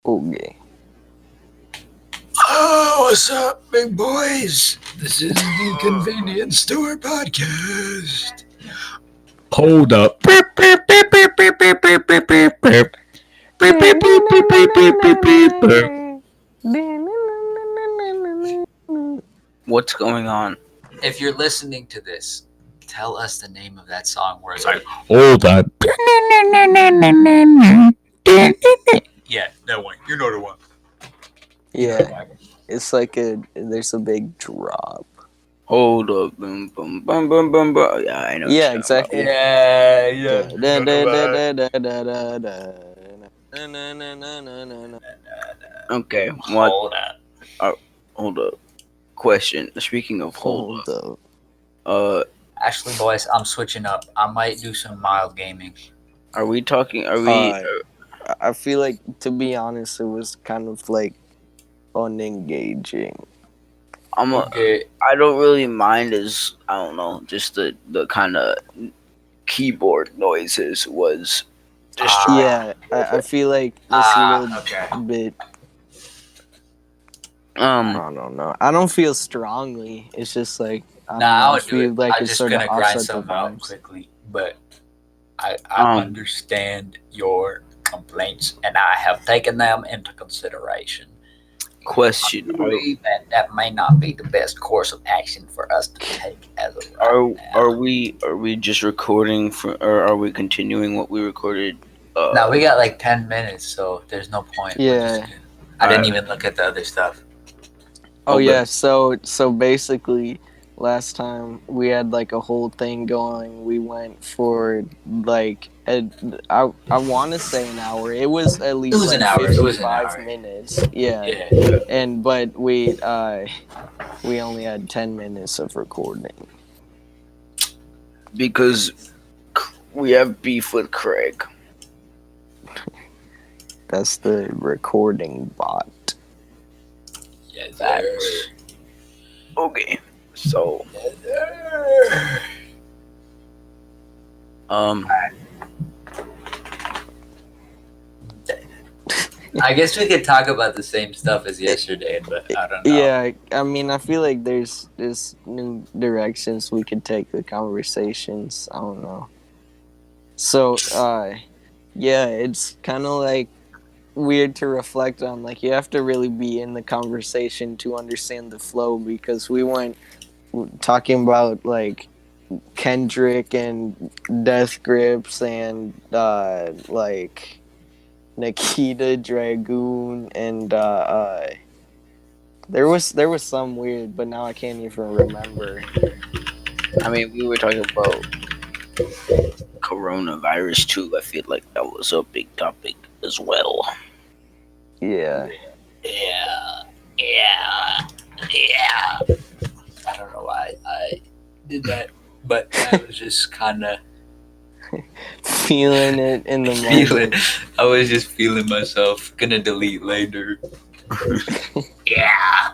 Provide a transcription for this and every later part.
Okay. Oh, what's up, big boys? This is the Convenience Store Podcast. Hold up. What's going on? If you're listening to this, tell us the name of that song where it's like, Hold up. yeah, that one. You know the one. Yeah. It's like there's a big drop. Hold up, boom, boom, boom, boom, boom, boom. Yeah, I know. Yeah, exactly. Yeah. Okay, what? Hold up. Hold up. Question. Speaking of Hold up. Actually, boys, I'm switching up. I might do some mild gaming. are we talking? Are we? I feel like, to be honest, it was kind of like unengaging. Okay. I don't really mind as I don't know. Just the kind of keyboard noises was distracting. Yeah, I feel like it's a little Okay. bit. I Um. don't know. I don't feel strongly. It's just like I don't Nah, know. I I would do feel it. like I'm it's just sort of gonna grind offset the something out vibes. quickly, but I Um. understand your complaints and I have taken them into consideration. Question. I believe that may not be the best course of action for us to take as of right now. Are we just recording for, or are we continuing what we recorded? Now we got like 10 minutes, so there's no point. We're just Yeah. gonna- I didn't Alright. even look at the other stuff. Oh Okay. yeah, so basically last time we had like a whole thing going. We went for like I want to say an hour. It was at least was like an hour. It was an 55 hour. minutes. Yeah. Yeah. And but we only had 10 minutes of recording. Because we have beef with Craig. That's the recording bot. Yes, Facts. sir. Okay, so Yes, sir. I guess we could talk about the same stuff as yesterday, but I don't know. Yeah, I mean, I feel like there's new directions we could take the conversations. I don't know. So, yeah, it's kind of like weird to reflect on. Like, you have to really be in the conversation to understand the flow, because we went talking about like Kendrick and Death Grips and like Nikita Dragoon and there was some weird, but now I can't even remember. I mean, we were talking about coronavirus too. I feel like that was a big topic as well. Yeah. Yeah. I don't know why I did that, but I was just kind of Feeling it in the feeling. moment. I was just feeling myself. Gonna delete later. Yeah.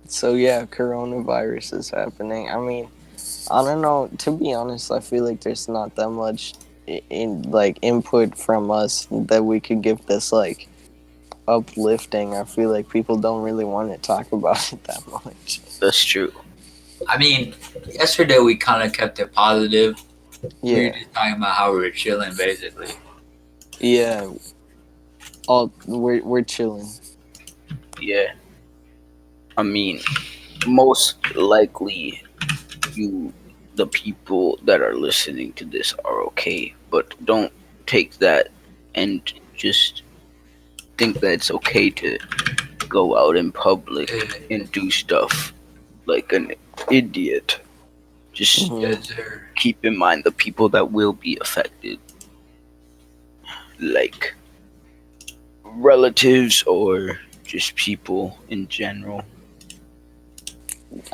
So yeah, coronavirus is happening. I mean, I don't know. To be honest, I feel like there's not that much in like input from us that we could give this like uplifting. I feel like people don't really want to talk about it that much. That's true. I mean, yesterday we kind of kept it positive. We were Yeah, just talking about how we were chilling, basically. yeah. We're chilling. Yeah. I mean, most likely, the people that are listening to this are okay, but don't take that and just think that it's okay to go out in public and do stuff like an idiot. Just Mhm. Yes, sir. keep in mind the people that will be affected, like relatives or just people in general.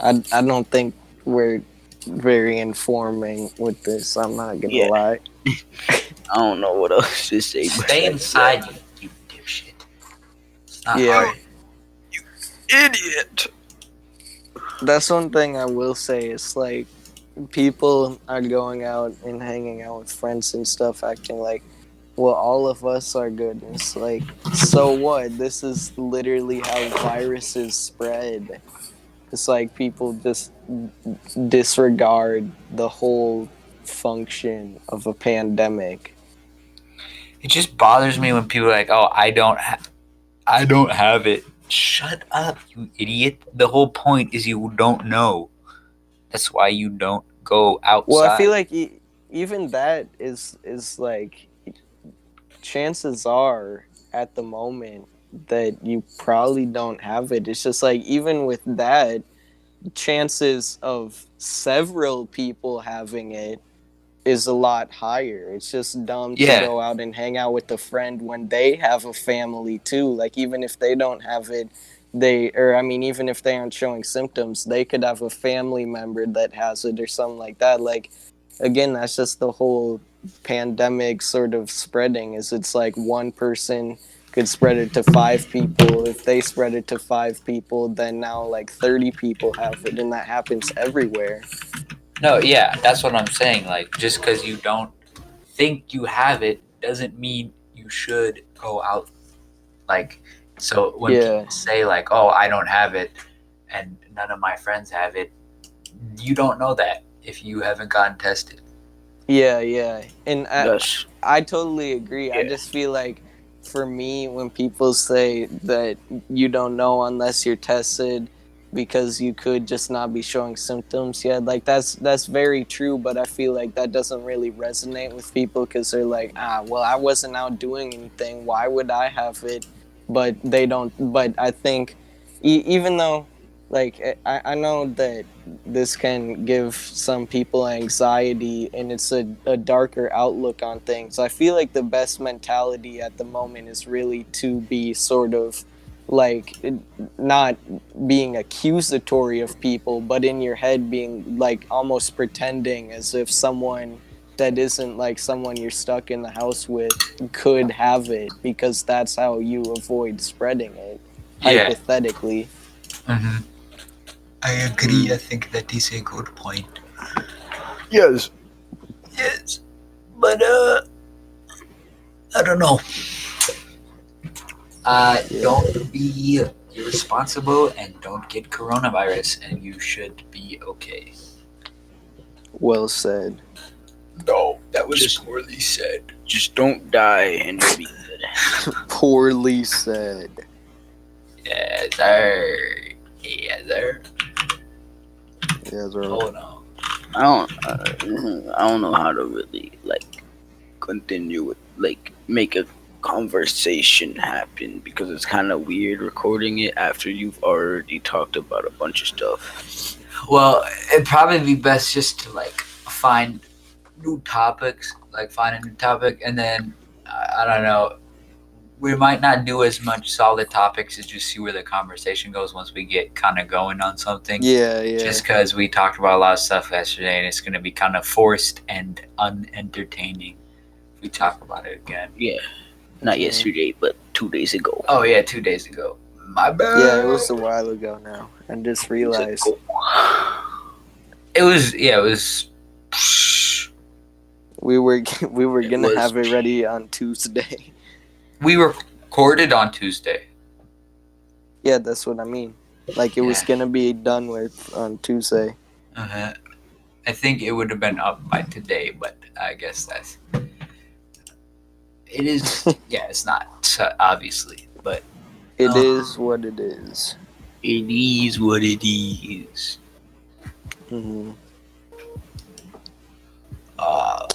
I don't think we're very informing with this. I'm not gonna Yeah. lie. I don't know what else to say. But Stay inside, you dipshit. It's not Yeah. hard. idiot. That's one thing I will say. It's like people are going out and hanging out with friends and stuff, acting like, well, all of us are good. And it's like, so what? This is literally how viruses spread. It's like people just disregard the whole function of a pandemic. It just bothers me when people are like, "Oh, I don't have it." Shut up, you idiot! The whole point is you don't know. That's why you don't go Well, I feel outside. like even that is like, chances are at the moment that you probably don't have it. It's just like, even with that, chances of several people having it is a lot higher. It's just dumb to Yeah, go out and hang out with a friend when they have a family too. Like, even if they don't have it, or I mean, even if they aren't showing symptoms, they could have a family member that has it or something like that. Like, again, that's just the whole pandemic sort of spreading, is it's like one person could spread it to five people. If they spread it to five people, then now like 30 people have it, and that happens everywhere. no, yeah, that's what I'm saying. Like, just because you don't think you have it doesn't mean you should go out. Like, so when Yeah. people say, like, oh, I don't have it and none of my friends have it, you don't know that if you haven't gotten tested. Yeah, yeah. And That's I totally agree. I yeah. just feel like, for me, when people say that you don't know unless you're tested because you could just not be showing symptoms, yeah, like that's very true, but I feel like that doesn't really resonate with people because they're like, well, I wasn't out doing anything. Why would I have it? But they don't. But I think, even though, like, I know that this can give some people anxiety, and it's a darker outlook on things. I feel like the best mentality at the moment is really to be sort of like, not being accusatory of people, but in your head being like almost pretending as if someone that isn't like someone you're stuck in the house with could have it, because that's how you avoid spreading it, Yeah. hypothetically. Mm-hmm. I agree. I Hmm. think that is a good point. Yes. Yes. But, I don't know. Yeah, Don't be irresponsible and don't get coronavirus, and you should be okay. well said. No, that was Just poorly said. just don't die and you'll be good. Poorly said. Yes, sir. Yes, sir. Yeah, bro. Oh no. I don't know how to really like continue with like make a conversation happen because it's kind of weird recording it after you've already talked about a bunch of stuff. Well, it'd probably be best just to like find new topics, like find a new topic, and then I don't know. We might not do as much solid topics as just see where the conversation goes once we get kind of going on something. Yeah, yeah. Just because we talked about a lot of stuff yesterday, and it's going to be kind of forced and unentertaining if we talk about it again. Yeah, not Mhm. yesterday, but 2 days ago. Oh yeah, 2 days ago. My Yeah, it bad. was a while ago now. I just 2 days realized. ago. It was yeah, it was. We were we were It gonna was. have it ready on Tuesday. We recorded on Tuesday. Yeah, that's what I mean. Like, it was Yeah. gonna be done with on Tuesday. Uh-huh. I think it would have been up by today, but I guess that's it is. Yeah, it's not obviously, but It uh, is what it is. It is what it is. Hmm. uh,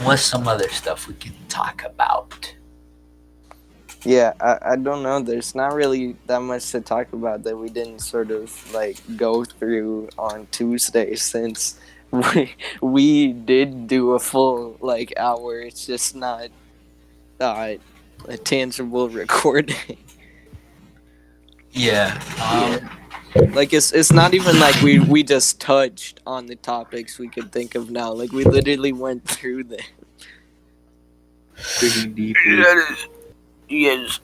what's some other stuff we can talk about? Yeah, I don't know. There's not really that much to talk about that we didn't sort of like go through on Tuesday, since we did do a full like hour. It's just not uh, a tangible recording. Yeah. Yeah. Like, it's not even like we just touched on the topics we could think of now. Like, we literally went through them. Pretty deeply. That is. Yes.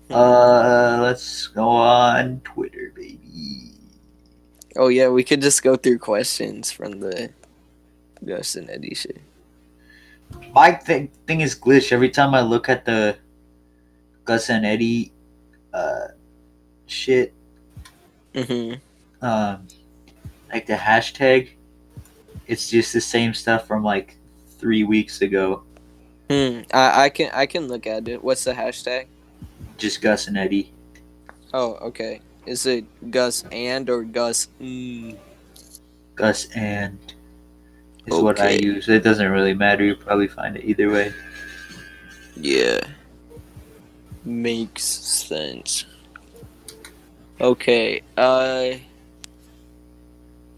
Let's go on Twitter, baby. Oh yeah, we could just go through questions from the Gus and Eddie shit. My thing is glitched every time I look at the Gus and Eddie shit. Mm-hmm. Um, like the hashtag, it's just the same stuff from like 3 weeks ago. I can look at it. What's the hashtag? Just Gus and Eddie. Oh, okay. Is it Gus and or Gus? Gus and is what I Okay. use. It doesn't really matter. You probably find it either way. Yeah. Makes sense. Okay.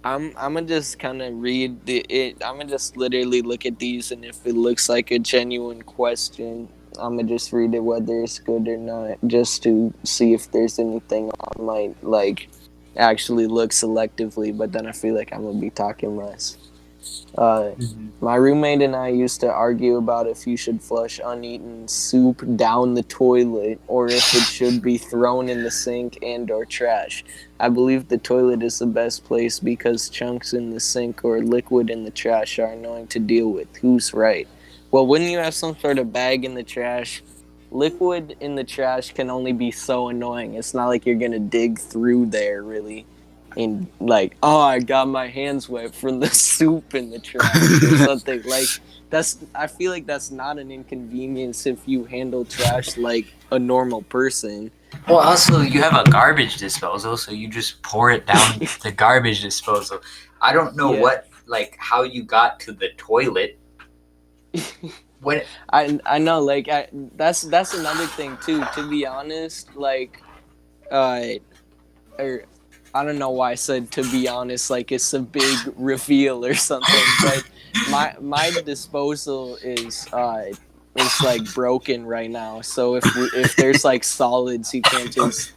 I'm gonna just kind of read it. I'm gonna just literally look at these, and if it looks like a genuine question, I'm gonna just read it whether it's good or not, just to see if there's anything I might like actually look selectively. But then I feel like I'm gonna be talking less. Uh, my roommate and I used to argue about if you should flush uneaten soup down the toilet or if it should be thrown in the sink and or trash. I believe the toilet is the best place because chunks in the sink or liquid in the trash are annoying to deal with. Who's right? Well, wouldn't you have some sort of bag in the trash? Liquid in the trash can only be so annoying. It's not like you're gonna dig through there, really, and like, oh, I got my hands wet from the soup in the trash or something. Like, I feel like that's not an inconvenience if you handle trash like a normal person. Well, also you have a garbage disposal, so you just pour it down the garbage disposal. I don't know Yeah. how you got to the toilet. When I know, like, that's another thing too. To be honest, like, uh, or I don't know why I said to be honest, like it's a big reveal or something. But my disposal is like broken right now. So if there's like solids, you can't just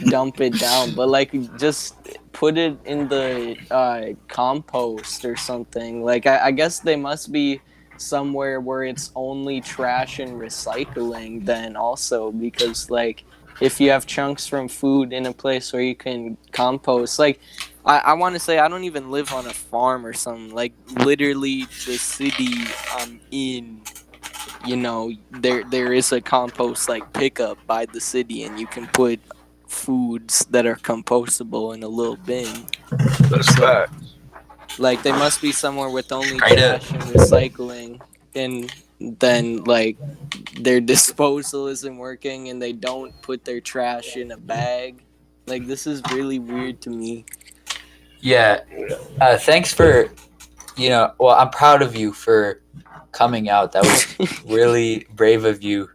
dump it down, but like just put it in the compost or something. Like I guess they must be somewhere where it's only trash and recycling then also, because like if you have chunks from food in a place where you can compost, like I want to say I don't even live on a farm or something. Like literally the city I'm in, there is a compost like pickup by the city, and you can put foods that are compostable in a little bin. That's So fact. like they must be somewhere with only Straight up. trash and recycling, and then like their disposal isn't working and they don't put their trash in a bag. Like this is really weird to me. Yeah, thanks for well, I'm proud of you for coming out. That was really brave of you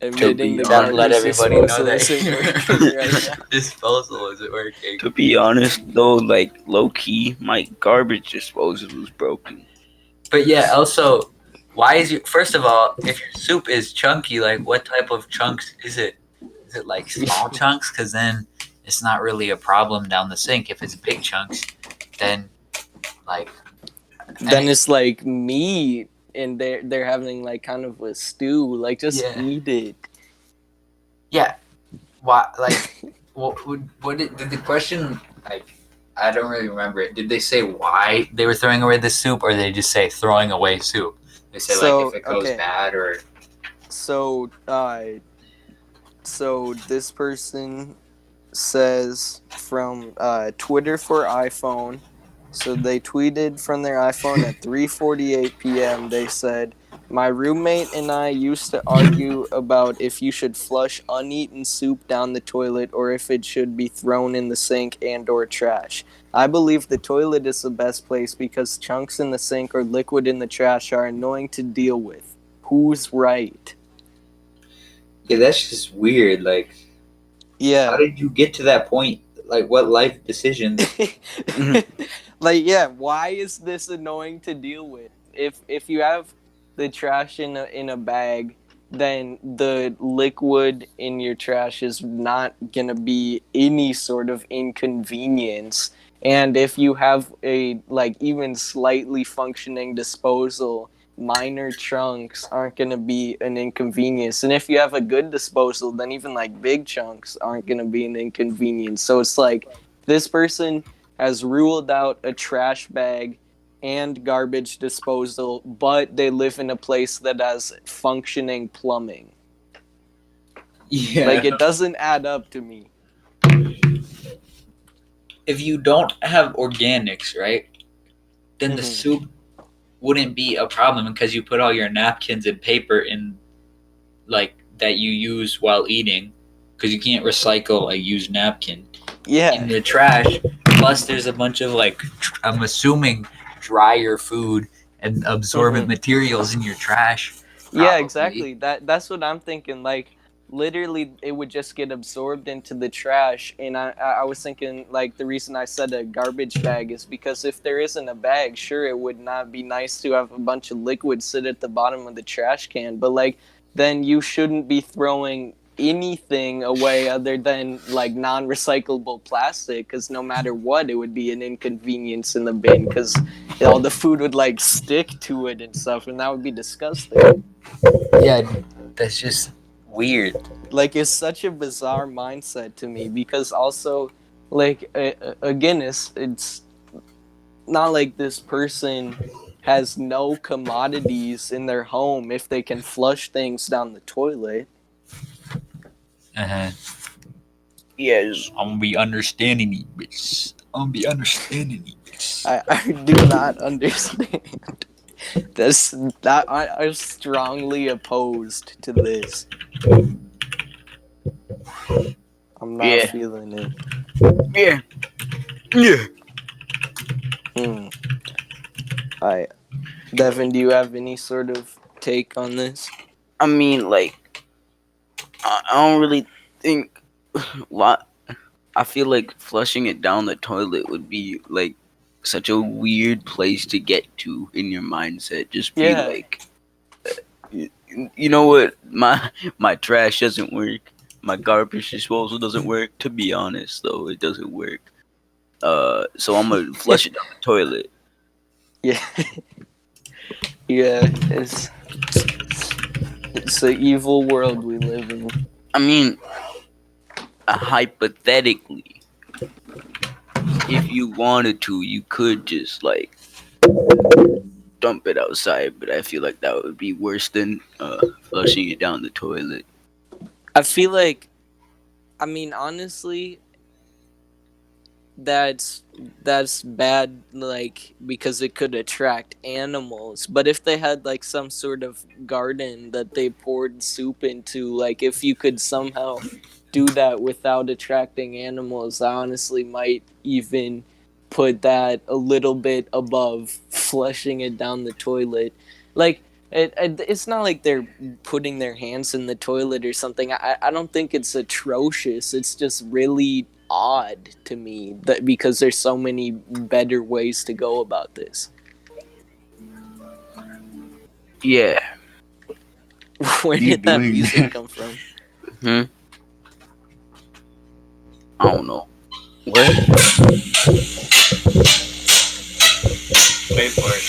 to Admitting be the let garbage everybody know disposal that isn't your working right now. disposal isn't working. To be honest, though, like low key, my garbage disposal was broken. But yeah, also, why is your first of all, if your soup is chunky, like what type of chunks is it? Is it like small chunks? Because then it's not really a problem down the sink. If it's big chunks, then like Then it's like meat, and they're having like kind of a stew. Like just Yeah. eat it. yeah, why like what did the question like? I don't really remember it. Did they say why they were throwing away the soup, or did they just say throwing away soup? They say like if So it goes bad or so so this person says from Twitter for iPhone. So they tweeted from their iPhone at 3:48 p.m. They said, "My roommate and I used to argue about if you should flush uneaten soup down the toilet or if it should be thrown in the sink and or trash. I believe the toilet is the best place because chunks in the sink or liquid in the trash are annoying to deal with. Who's right?" yeah, that's just weird. Like, how Yeah. did you get to that point? Like, what life decisions? Like, yeah, why is this annoying to deal with? If you have the trash in a bag, then the liquid in your trash is not gonna be any sort of inconvenience. And if you have a like even slightly functioning disposal, minor chunks aren't gonna be an inconvenience. And if you have a good disposal, then even like big chunks aren't gonna be an inconvenience. So it's like this person has ruled out a trash bag and garbage disposal, but they live in a place that has functioning plumbing. Yeah. Like, it doesn't add up to me. If you don't have organics, right, then the Mhm. soup wouldn't be a problem because you put all your napkins and paper in, like, that you use while eating, because you can't recycle a used napkin Yeah. in the trash. Plus, there's a bunch of, like, I'm assuming drier food and absorbent Mhm. materials in your trash. Yeah, Probably. exactly. That's what I'm thinking. Like, literally, it would just get absorbed into the trash. And I was thinking, like, the reason I said a garbage bag is because if there isn't a bag, sure, it would not be nice to have a bunch of liquid sit at the bottom of the trash can. But, like, then you shouldn't be throwing anything away other than, like, non-recyclable plastic, because no matter what, it would be an inconvenience in the bin, because all the food would, like, stick to it and stuff, and that would be disgusting. Yeah, that's just weird. Like, it's such a bizarre mindset to me, because also, like, again, it's not like this person has no commodities in their home if they can flush things down the toilet. Uh-huh. Yes. I'm gonna be understanding you, bitch. I'm gonna be understanding you, bitch. I do not understand. I'm strongly opposed to this. I'm not Yeah. feeling it. Yeah. Yeah. Hmm. I Devin, do you have any sort of take on this? I mean, like, I don't really think lot. I feel like flushing it down the toilet would be like such a weird place to get to in your mindset. Just be Yeah. like, you know what? My trash doesn't work. My garbage disposal doesn't work. To be honest, though, it doesn't work. So I'm gonna flush it down the toilet. Yeah. Yeah, it's the evil world we live in. I mean, hypothetically, if you wanted to, you could just like dump it outside. But I feel like that would be worse than flushing it down the toilet. I feel like, I mean, honestly, that's bad, like, because it could attract animals. But if they had like some sort of garden that they poured soup into, like, if you could somehow do that without attracting animals, I honestly might even put that a little bit above flushing it down the toilet. Like, it's not like they're putting their hands in the toilet or something. I don't think it's atrocious. It's just really odd to me, that because there's so many better ways to go about this. Yeah. Where You did that doing music that? come from? I don't know. What? Wait for it.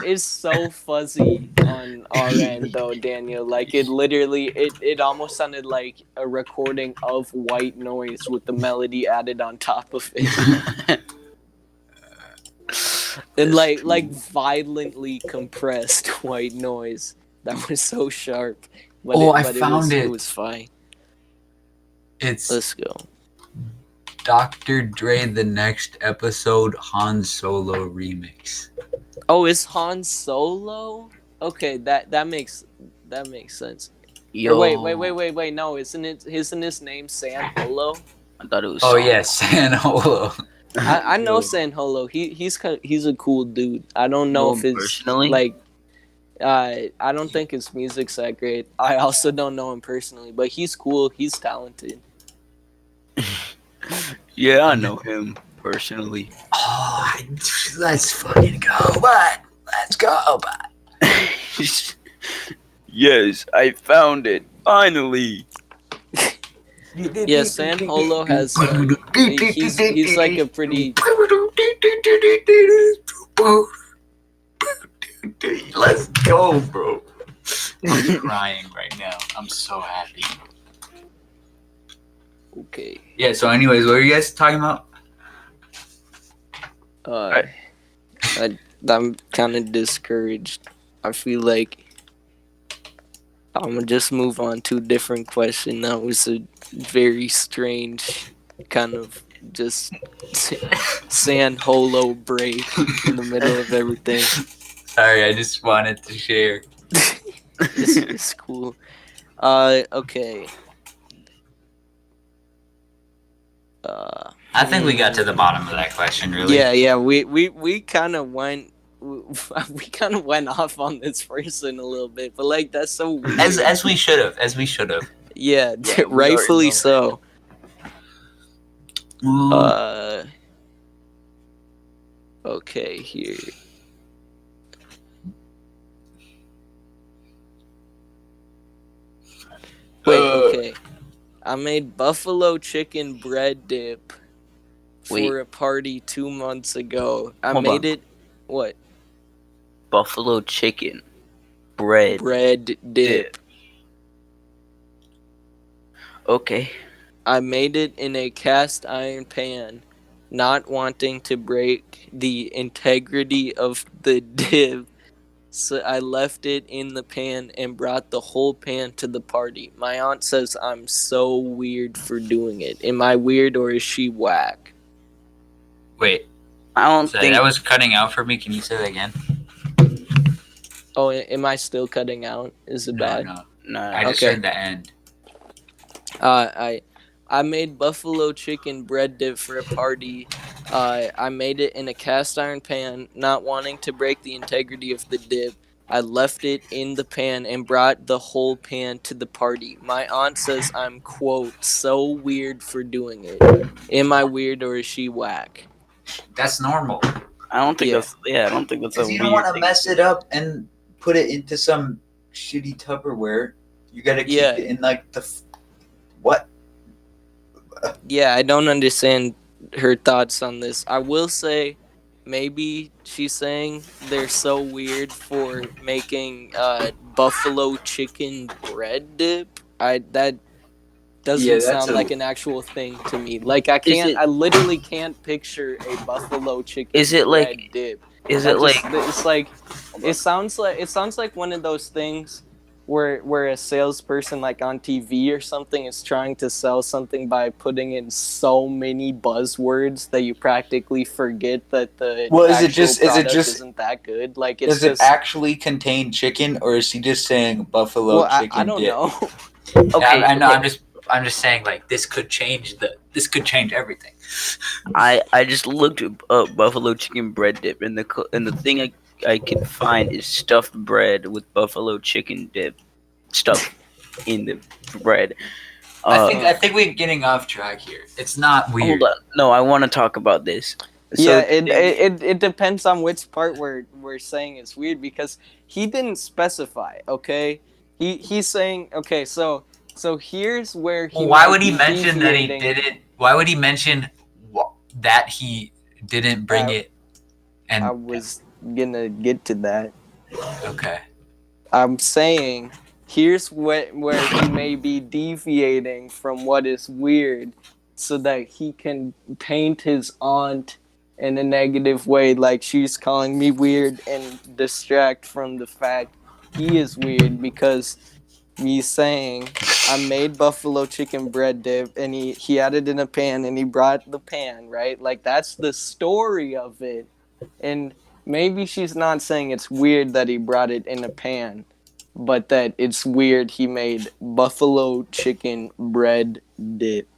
It's so fuzzy on our end though, Daniel. Like, it literally, it almost sounded like a recording of white noise with the melody added on top of it. And like violently compressed white noise that was so sharp. But Oh, I it found it it. was fine. It's Let's go. Dr. Dre the Next Episode Han Solo remix. Oh, is Han Solo? Okay, that makes sense. Or wait. No, isn't his name San Holo? I thought it was. Oh yes, San Holo. I know Yo. San Holo. He's a cool dude. I don't know Know if him it's personally? like I don't think his music's that great. I also don't know him personally, but he's cool. He's talented. Yeah, I know him personally. Oh, let's fucking go, bud. Let's go, bud. Yes, I found it finally. Yeah, San Holo has he's like a pretty. Let's go, bro. I'm crying right now. I'm so happy. Okay. Yeah. So, anyways, what are you guys talking about? I'm kind of discouraged. I feel like I'm gonna just move on to a different question. That was a very strange kind of just sand holo break in the middle of everything. Sorry, I just wanted to share. It's cool. Okay. I think we got to the bottom of that question. Really. Yeah. We kind of went. We kind of went off on this person a little bit, but like that's so weird. As we should have. As we should have. Yeah, Yeah, we are rightfully in the so. Ooh. Okay, here. Wait, okay. I made buffalo chicken bread dip for Wait. a party 2 months ago. I Hold made on. it. What? Buffalo chicken bread. Bread dip. Okay. I made it in a cast iron pan, not wanting to break the integrity of the dip. So I left it in the pan and brought the whole pan to the party. My aunt says I'm so weird for doing it. Am I weird or is she whack? Wait. I don't Sorry, think that was cutting out for me. Can you say that again? Oh, am I still cutting out? Is it bad? No. no. I just Okay. heard the end. I made buffalo chicken bread dip for a party. I made it in a cast iron pan, not wanting to break the integrity of the dip. I left it in the pan and brought the whole pan to the party. My aunt says I'm, quote, so weird for doing it. Am I weird or is she whack? That's normal. I don't think Yeah. that's. Yeah, I don't think that's a Because you weird don't want to thing mess do. it up and put it into some shitty Tupperware. You gotta keep Yeah. it in like the what? Yeah, I don't understand her thoughts on this. I will say maybe she's saying they're so weird for making buffalo chicken bread dip. That doesn't sound like an actual thing to me. Like I literally can't picture a buffalo chicken Is it bread like? dip. Is That it just like? it's like it sounds like one of those things where a salesperson like on TV or something is trying to sell something by putting in so many buzzwords that you practically forget that the Well, is it actual just- is it product just- isn't that good. Like it's Does it just actually contain chicken, or is he just saying buffalo well, chicken I don't dip? know. Okay. I know. Okay. I'm just saying like this could change everything. I just looked up buffalo chicken bread dip, and the thing I could find is stuffed bread with buffalo chicken dip stuffed in the bread. I think we're getting off track here. It's not weird. Hold on. No, I want to talk about this. Yeah, So it depends on which part we're saying it's weird because he didn't specify. Okay, he's saying okay. So here's where he. Why might would he be mention that he deviating. did it? Why would he mention that he didn't bring it? And I was gonna get to that. okay. I'm saying here's where he may be deviating from what is weird so that he can paint his aunt in a negative way, like she's calling me weird, and distract from the fact he is weird because he's saying I made buffalo chicken bread dip and he had it in a pan and he brought the pan, right? Like that's the story of it. And maybe she's not saying it's weird that he brought it in a pan, but that it's weird he made buffalo chicken bread dip.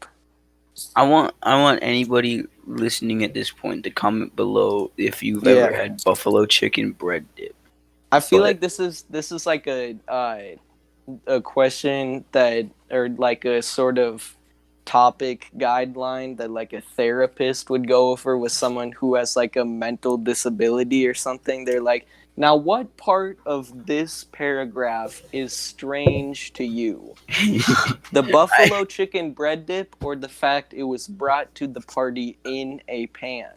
I want anybody listening at this point to comment below if you've ever Yeah. had buffalo chicken bread dip. I feel But- like this is like a question that or like a sort of topic guideline that like a therapist would go over with someone who has like a mental disability or something. They're like, now what part of this paragraph is strange to you? The buffalo chicken bread dip or the fact it was brought to the party in a pan?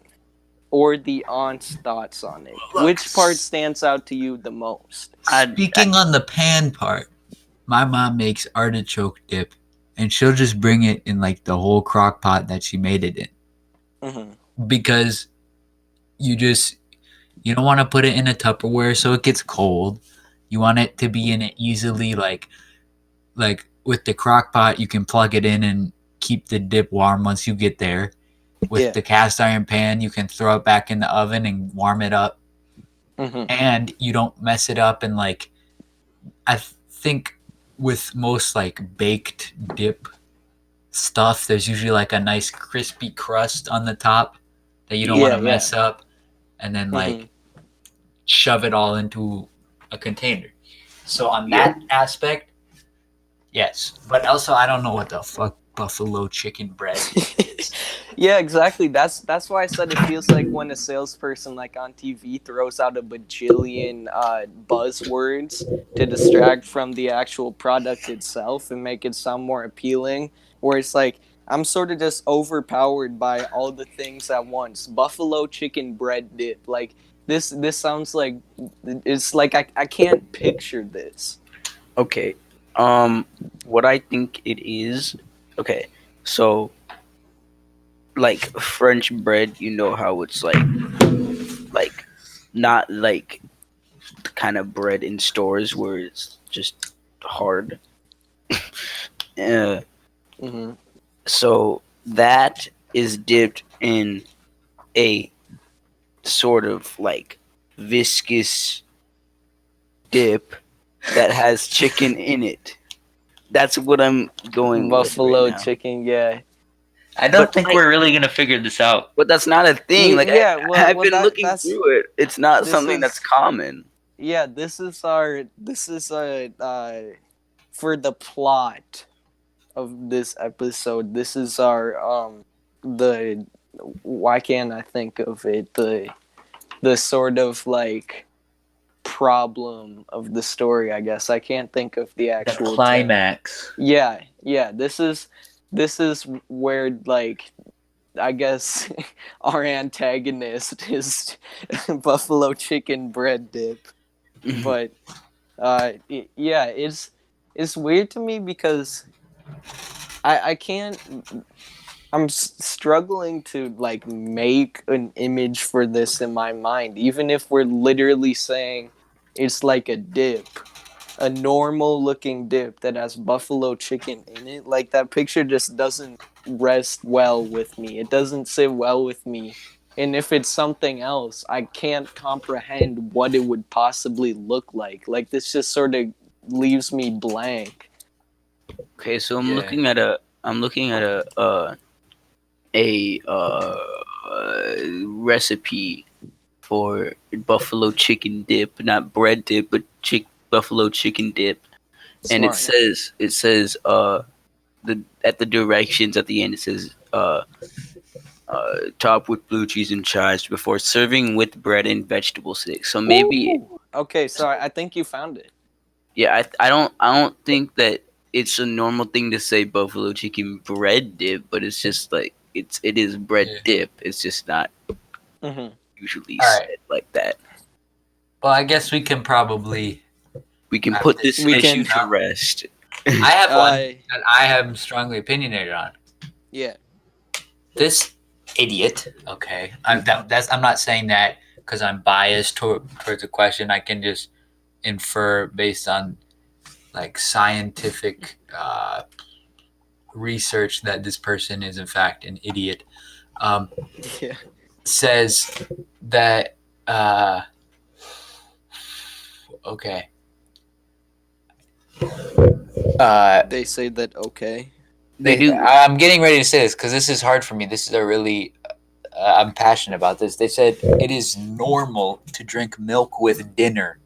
or the aunt's thoughts on it? Look, Which part stands out to you the most? Speaking on the pan part, my mom makes artichoke dip, and she'll just bring it in like the whole crock pot that she made it in, because you just you don't want to put it in a Tupperware so it gets cold. You want it to be in it easily, like with the crock pot, you can plug it in and keep the dip warm once you get there. With Yeah. the cast iron pan, you can throw it back in the oven and warm it up, and you don't mess it up. And like, I think with most like baked dip stuff, there's usually like a nice crispy crust on the top that you don't want Yeah, to yeah. mess up, and then like shove it all into a container. So on that aspect, yes. But also, I don't know what the fuck buffalo chicken bread is. Yeah, exactly. That's why I said it feels like when a salesperson like on TV throws out a bajillion buzzwords to distract from the actual product itself and make it sound more appealing. Where it's like I'm sort of just overpowered by all the things at once. Buffalo chicken bread dip. Like this sounds like it's like I can't picture this. Okay. What I think it is. Okay. So, like French bread, you know how it's like not like the kind of bread in stores where it's just hard. uh, Mm-hmm. so that is dipped in a sort of like viscous dip that has chicken in it. That's what I'm going with right Buffalo now. chicken, yeah. I don't But, think like- we're really gonna figure this out. But that's not a thing. Like Yeah, I've been well, looking that's through it. It's not this something is that's common. yeah. This is for the plot of this episode. This is our the why can't I think of it, the sort of like problem of the story. I guess I can't think of the The actual climax. Yeah, yeah. This is where like I guess our antagonist is buffalo chicken bread dip. But yeah, it's weird to me because I can't. Struggling to like make an image for this in my mind, even if we're literally saying it's like a dip, a normal looking dip that has buffalo chicken in it. Like that picture just doesn't rest well with me. It doesn't sit well with me. And if it's something else, I can't comprehend what it would possibly look like. Like this just sort of leaves me blank. Okay, so Yeah. I'm looking at a recipe for buffalo chicken dip, not bread dip, but buffalo chicken dip. And it Smart. says the at the directions at the end it says top with blue cheese and chives before serving with bread and vegetable sticks. So maybe Ooh. Okay, so I think you found it. yeah, I don't think that it's a normal thing to say buffalo chicken bread dip, but it's just like it is bread Yeah. dip. It's just not Mm-hmm. usually All right. said like that. Well, I guess we can probably. We can Have put this- this we issue can- to rest. I have one Uh, that I am strongly opinionated on. yeah. This idiot. Okay, I'm not saying that because I'm biased towards the question. I can just infer based on like scientific research that this person is in fact an idiot. Yeah. Says that okay. They say that okay. They do. I'm getting ready to say this because this is hard for me. This is a really I'm passionate about this. They said it is normal to drink milk with dinner.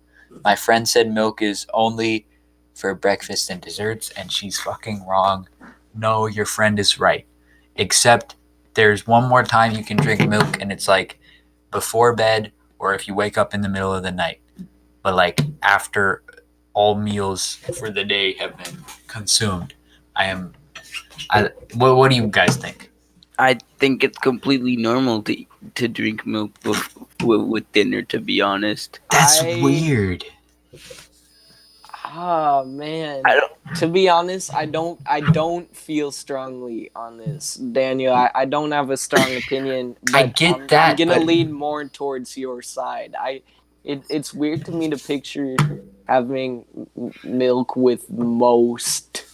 My friend said milk is only for breakfast and desserts, and she's fucking wrong. No, your friend is right. Except there's one more time you can drink milk, and it's like before bed or if you wake up in the middle of the night. But like after all meals for the day have been consumed, what do you guys think? I think it's completely normal to drink milk with dinner. To be honest, That's I weird. man. I don't. To be honest, I don't feel strongly on this, Daniel. I don't have a strong opinion, I but get I'm that, gonna but lean more towards your side. It's weird to me to picture having milk with most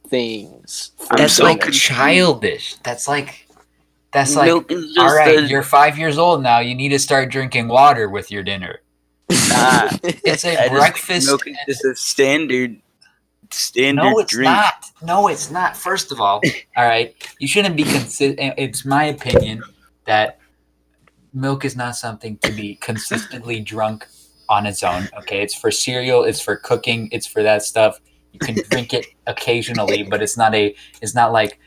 things for I'm that's so like dinner. confused. childish. That's like Milk is all just right, a you're 5 years old now. You need to start drinking water with your dinner. nah. It's a I just think breakfast. milk is just a standard No, it's drink. not. No, it's not. First of all right, you shouldn't be consistent. It's my opinion that milk is not something to be consistently drunk on its own. Okay, it's for cereal, it's for cooking, it's for that stuff. You can drink it occasionally, but it's not a. It's not like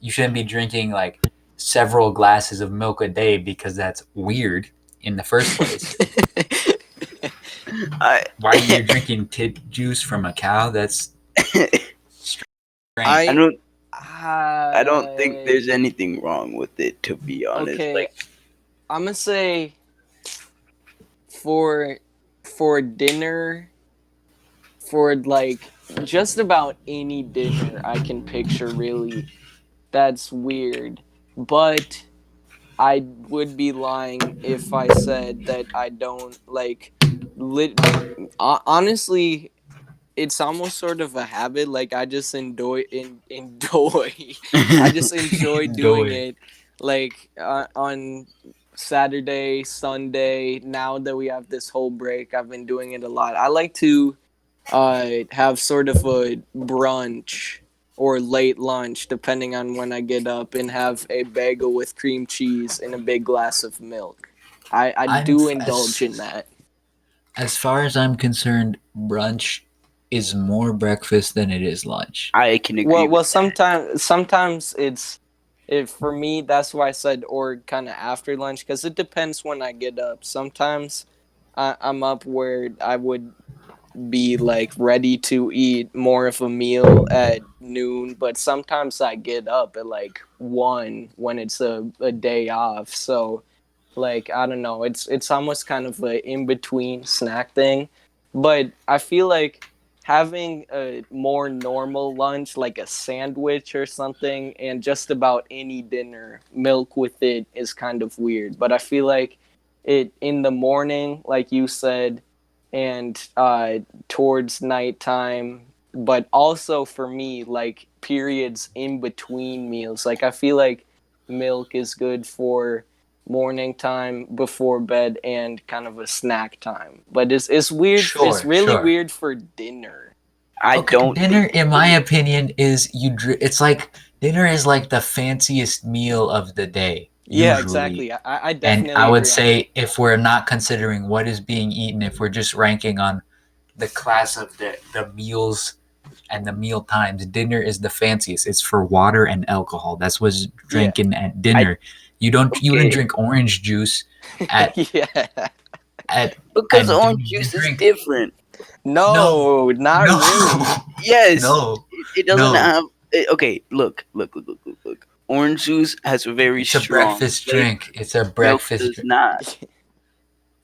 you shouldn't be drinking like several glasses of milk a day because that's weird in the first place. I Why are you drinking juice from a cow? That's strange. I I don't I don't think I there's anything wrong with it. To be honest, okay. like I'm gonna say for for dinner, for like just about any dinner I can picture, really. That's weird, but I would be lying if I said that I don't like lit honestly. It's almost sort of a habit. Like I just enjoy I just enjoy doing Doy. it, like on Saturday, Sunday. Now that we have this whole break, I've been doing it a lot. I like to have sort of a brunch or late lunch, depending on when I get up, and have a bagel with cream cheese and a big glass of milk. I I'm do indulge in as that. as far as I'm concerned, brunch is more breakfast than it is lunch. I can agree Well, with that. sometimes it's if for me that's why I said or kind of after lunch, because it depends when I get up. Sometimes I'm up where I would be like ready to eat more of a meal at noon, but sometimes I get up at like 1 when it's a day off. So like I don't know, it's almost kind of a in between snack thing, but I feel like having a more normal lunch like a sandwich or something and just about any dinner milk with it is kind of weird. But I feel like it in the morning, like you said, and towards nighttime, but also for me like periods in between meals, like I feel like milk is good for morning time before bed and kind of a snack time. But it's weird. It's Sure, really sure. weird for dinner. I Okay, don't dinner, think in my opinion, is it's like dinner is like the fanciest meal of the day, Yeah, usually. exactly. I And definitely I would agree on that. say if we're not considering what is being eaten, if we're just ranking on the class of the meals and the meal times, dinner is the fanciest. It's for water and alcohol. That's what's Yeah. drinking at I dinner. You wouldn't okay drink orange juice at Yeah. at because at dinner. orange You juice is drink different. no, No, not no, really. Yes, no, it doesn't no. have. Okay, look. Orange juice has a very It's a strong breakfast flavor. drink. It's a Milk breakfast does drink. not.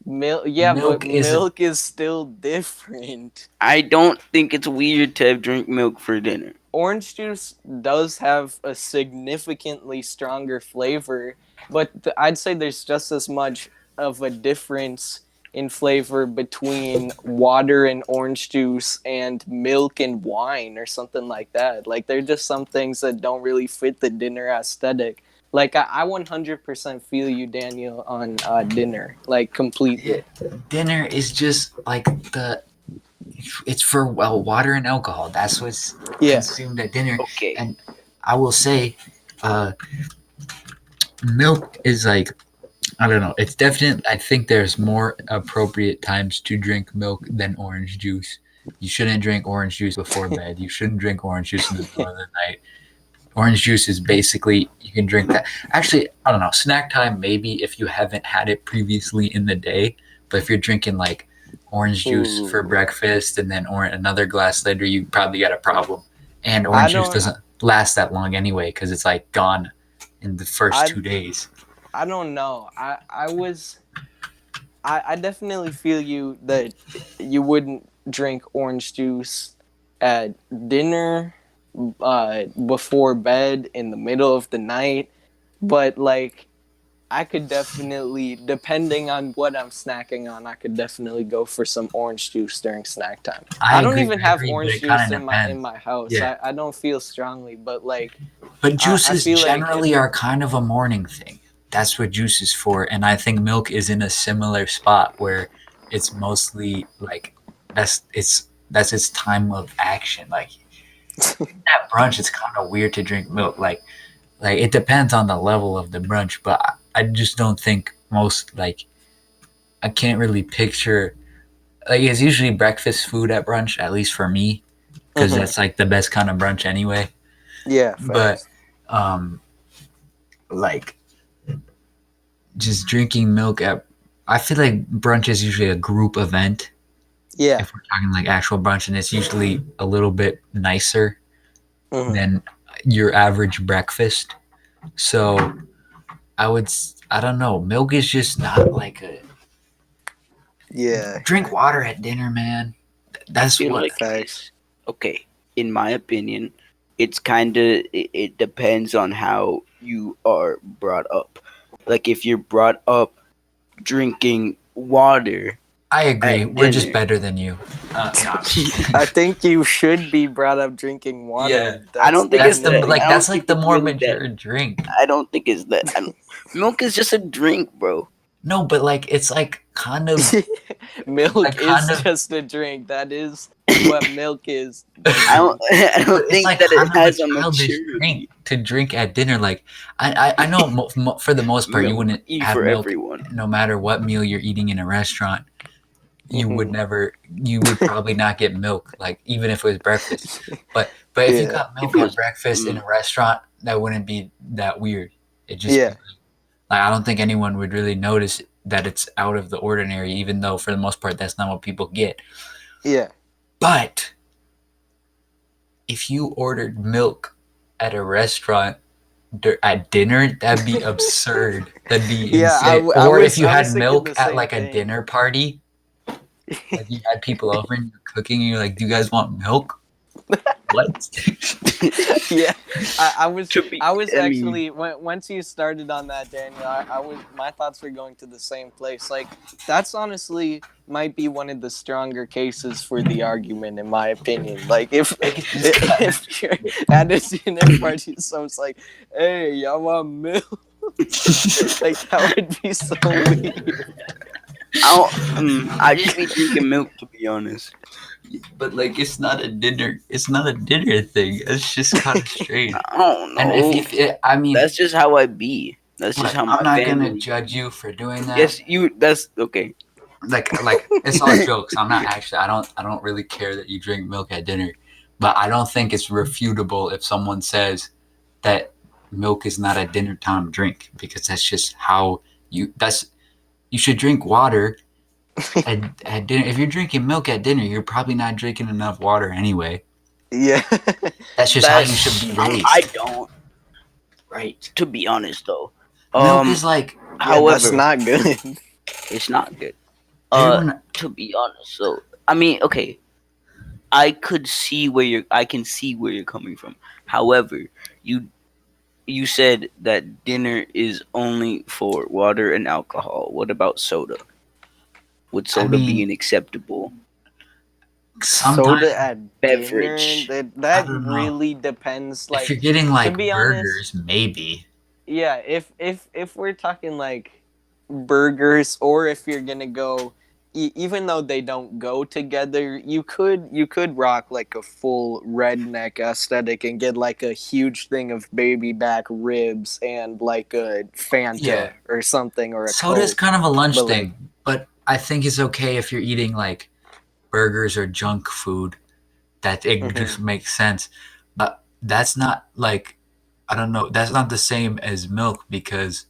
Milk, yeah, but Milk is a milk is still different. I don't think it's weird to drink milk for dinner. Orange juice does have a significantly stronger flavor, but I'd say there's just as much of a difference in flavor between water and orange juice and milk and wine or something like that. Like, they're just some things that don't really fit the dinner aesthetic. Like, I 100% feel you, Daniel, on dinner. Like, completely. dinner is just like the it's for water and alcohol. That's what's Yeah. consumed at dinner. Okay, And I will say, uh, milk is like I don't know. It's definite. I think there's more appropriate times to drink milk than orange juice. You shouldn't drink orange juice before bed. You shouldn't drink orange juice in the middle of the night. Orange juice is basically you can drink that. Actually, I don't know. Snack time maybe if you haven't had it previously in the day. But if you're drinking like orange juice for Ooh. breakfast and then another glass later, you probably got a problem. And I orange juice don't. doesn't last that long anyway because it's like gone in the first I 2 days. I don't know. I definitely feel you that you wouldn't drink orange juice at dinner, before bed, in the middle of the night, but like I could definitely, depending on what I'm snacking on, I could definitely go for some orange juice during snack time. I don't even I have agree, but orange it kind juice of in depends. my house. Yeah. I don't feel strongly, but like But I juices feel like generally are kind of a morning thing. That's what juice is for. And I think milk is in a similar spot where it's mostly like that's its time of action. Like at brunch it's kind of weird to drink milk. Like it depends on the level of the brunch, but I just don't think most like I can't really picture like it's usually breakfast food at brunch, at least for me, because Mhm. that's like the best kind of brunch anyway. Yeah, But facts. um like just drinking milk at I feel like brunch is usually a group event Yeah. if we're talking like actual brunch, and it's usually a little bit nicer Mhm. than your average breakfast. So I don't know, milk is just not like a Yeah. drink water at dinner, man. I That's feel what like Facts. it's okay. In my opinion, it's kind of it depends on how you are brought up. Like if you're brought up drinking water I agree. at We're just dinner, better than you. No, I'm just kidding. I think you should be brought up drinking Yeah, water. I That's don't think it's that's the that. definitely like I that's don't like think the it's more really that. mature drink. I don't think it's that. Milk is just a drink, bro. No, but like it's milk like kind is of just a drink. That is what milk is. I don't. Agreed. I but don't it's think like that it kind of a has a childish drink maturity. to drink at dinner. Like I know for the most part you Milk, wouldn't E have for milk everyone. no matter what meal you're eating in a restaurant. Mhm. You would probably not get milk like even if it was breakfast. But if you Yeah. got If milk it at was, breakfast in a restaurant, that wouldn't be that weird. It just be Yeah. like I don't think anyone would really notice that it's out of the ordinary, even though for the most part that's not what people get. Yeah. But if you ordered milk at a restaurant at dinner, that'd be absurd. That'd be Yeah. insane. Or if you I was had thinking milk the at same like a thing. dinner party, like you had people over and you're cooking, and you're like, "Do you guys want milk?" What? Yeah. to be, I was I mean, actually once you started on that, Daniel. I was my thoughts were going to the same place. Like that's honestly might be one of the stronger cases for the argument, in my opinion. Like if Like it's just kind of if you're at a dinner party, so it's like, hey, y'all want milk? Like that would be so weird. I just be drinking milk to be honest. but like it's not a dinner. It's not a dinner thing. It's just kind of strange. I don't And know. I mean, That's just how I be. That's just look, how I'm my not gonna family judge be. you for doing that. Yes, you. That's okay. Like it's all jokes. I'm not actually. I don't really care that you drink milk at dinner, but I don't think it's refutable if someone says that milk is not a dinner time drink because that's just how you. That's you should drink water at dinner. If you're drinking milk at dinner, you're probably not drinking enough water anyway. Yeah. That's just how That you should be I raised, don't. right? To be honest, though. Milk is like Yeah, that's However, not good. it's not good. everyone. To be honest, so I mean, okay, I could see where you're. I can see where you're coming from. However, you you said that dinner is only for water and alcohol. What about soda? Would I soda be mean, an acceptable sometimes Soda at dinner, beverage? I that don't know. really depends. If Like, you're getting to like be honest, burgers, maybe. yeah. If we're talking like burgers, or if you're gonna go, even though they don't go together, you could rock like a full redneck aesthetic and get like a huge thing of baby back ribs and like a Yeah, Fanta or something, or a soda is Coke. kind of a lunch But like, thing, but I think it's okay if you're eating like burgers or junk food. That it mhm. just makes sense. But that's not like I don't know. That's not the same as milk because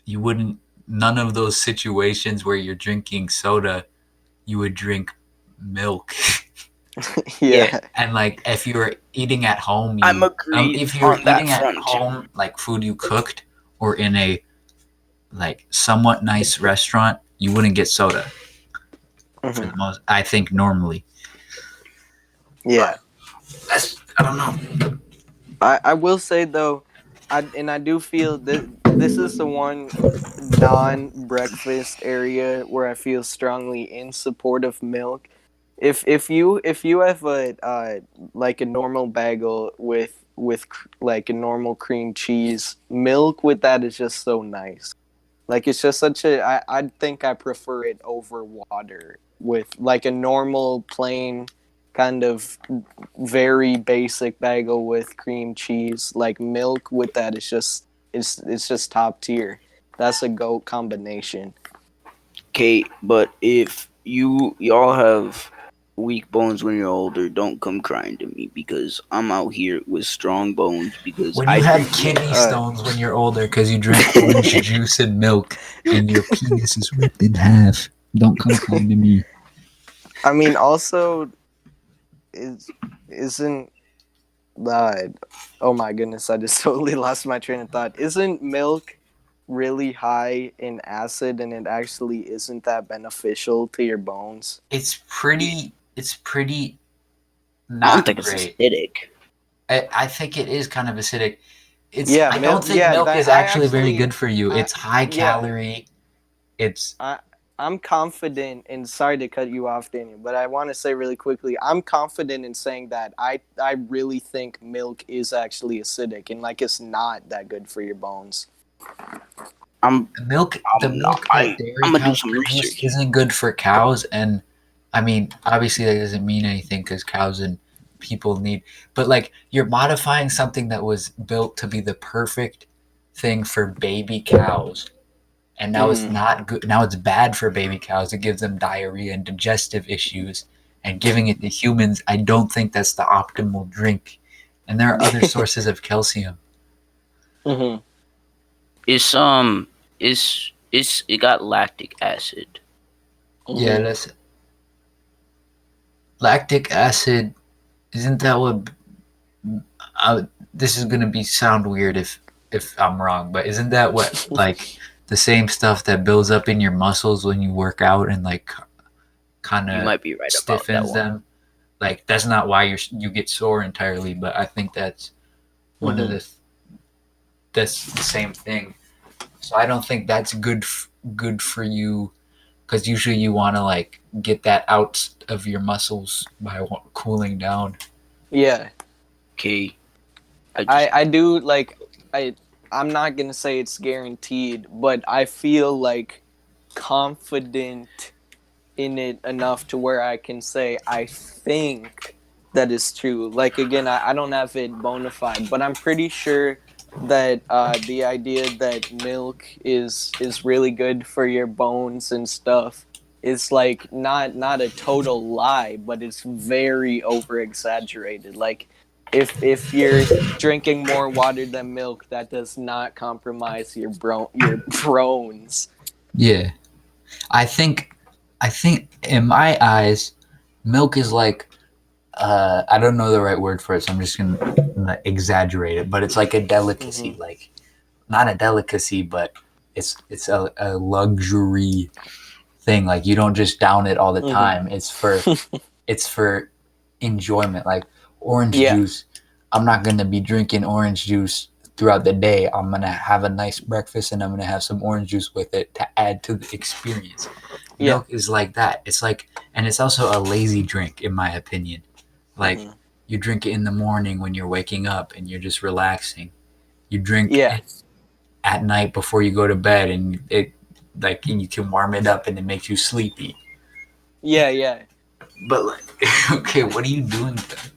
you wouldn't. None of those situations where you're drinking soda, you would drink milk. Yeah. And like if you were eating at home, I'm agreed if you were on that eating at front. home, like food you cooked, or in a like somewhat nice restaurant, you wouldn't get soda for the Mhm. most. I think normally. Yeah. I don't know. I will say though, I do feel that this is the one non-breakfast area where I feel strongly in support of milk. If you have a like a normal bagel with like a normal cream cheese, milk with that is just so nice. Like it's just such a I think I prefer it over water with like a normal plain kind of very basic bagel with cream cheese. Like milk with that is just it's just top tier. That's a goat combination. Okay, but if y'all have weak bones when you're older, don't come crying to me because I'm out here with strong bones because When I you have drink milk. kidney stones when you're older because you drank orange juice and milk and your penis is ripped in half, don't come crying to me. I mean also is isn't uh oh my goodness, I just totally lost my train of thought. Isn't milk really high in acid and it actually isn't that beneficial to your bones? It's pretty I don't not think it's great. acidic. I think it is kind of acidic. Yeah, I don't think yeah, milk that is I actually very actually good for you. I It's high yeah, calorie. It's I I'm confident, and sorry to cut you off, Daniel, but I want to say really quickly, I'm confident in saying that I really think milk is actually acidic and like it's not that good for your bones. I'm the I'm not. milk that dairy I'm gonna do cows some produce research. isn't good for cows, and I mean obviously that doesn't mean anything because cows and people need, but like you're modifying something that was built to be the perfect thing for baby cows, and now it's Mm-hmm. not good. Now it's bad for baby cows. It gives them diarrhea and digestive issues, and giving it to humans, I don't think that's the optimal drink. And there are other sources of calcium. Mm-hmm. It's it's it got lactic acid. Yeah, Mm-hmm. that's lactic acid. Isn't that what? This is gonna be sound weird if I'm wrong, but isn't that what like the same stuff that builds up in your muscles when you work out and like kind You of might be right about that stiffens one. them? Like that's not why you get sore entirely, but I think that's one of Mm-hmm. the that's the same thing. So I don't think that's good for you because usually you want to like get that out of your muscles by cooling down. Yeah, Okay, I just I do like I I'm not gonna say it's guaranteed, but I feel like confident in it enough to where I can say I think that is true. Like again, I don't have it bona fide, but I'm pretty sure that the idea that milk is really good for your bones and stuff is like not a total lie, but it's very over exaggerated. Like if you're drinking more water than milk, that does not compromise your bones. Yeah, I think I think in my eyes, milk is like I don't know the right word for it, so I'm just gonna exaggerate it, but it's like a delicacy, Mm-hmm. like not a delicacy, but it's a luxury thing. Like you don't just down it all the time. Mm-hmm. It's for enjoyment. Like orange Yeah. juice, I'm not gonna be drinking orange juice throughout the day. I'm gonna have a nice breakfast and I'm gonna have some orange juice with it to add to the experience. Yeah. Milk is like that. It's like, and it's also a lazy drink in my opinion. Like Mm-hmm. you drink it in the morning when you're waking up and you're just relaxing. You drink Yeah. it at night before you go to bed and it like and you can warm it up and it makes you sleepy. Yeah. Yeah. But like okay, what are you doing then?